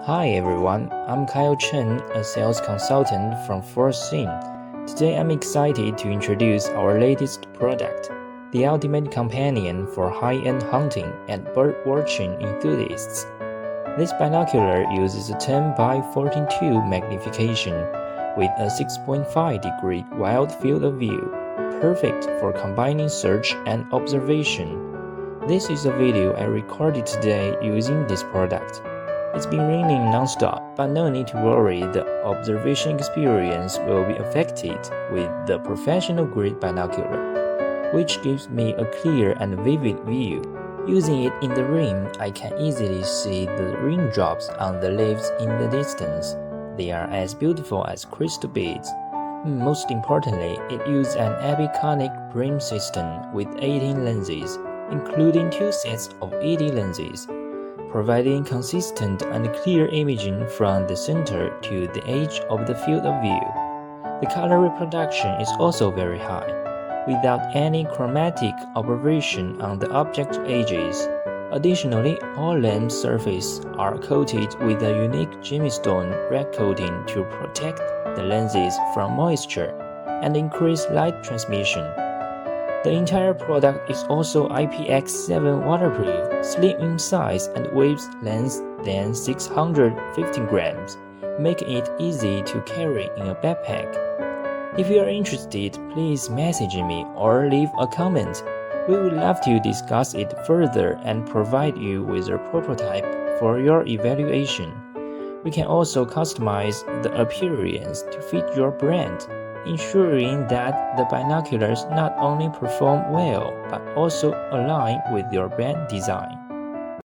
Hi everyone, I'm Kyle Chen, a sales consultant from Force Scene. Today I'm excited to introduce our latest product, the ultimate companion for high-end hunting and bird-watching enthusiasts. This binocular uses a 10 by 14:2 magnification with a 6.5-degree wide field of view, perfect for combining search and observation. This is a video I recorded today using this product. It's been raining non-stop, but no need to worry, the observation experience will be affected with the professional-grade binocular, which gives me a clear and vivid view. Using it in the rain, I can easily see the raindrops on the leaves in the distance. They are as beautiful as crystal beads. Most importantly, it uses an epiconic beam system with 18 lenses, including 2 sets of 80 lenses, providing consistent and clear imaging from the center to the edge of the field of view. The color reproduction is also very high, without any chromatic aberration on the object edges. Additionally, all lens surfaces are coated with a unique gemstone red coating to protect the lenses from moisture and increase light transmission. The entire product is also IPX7 waterproof, slim in size and weighs less than 615 grams, making it easy to carry in a backpack. If you are interested, please message me or leave a comment. We would love to discuss it further and provide you with a prototype for your evaluation. We can also customize the appearance to fit your brand, ensuring that the binoculars not only perform well but also align with your brand design.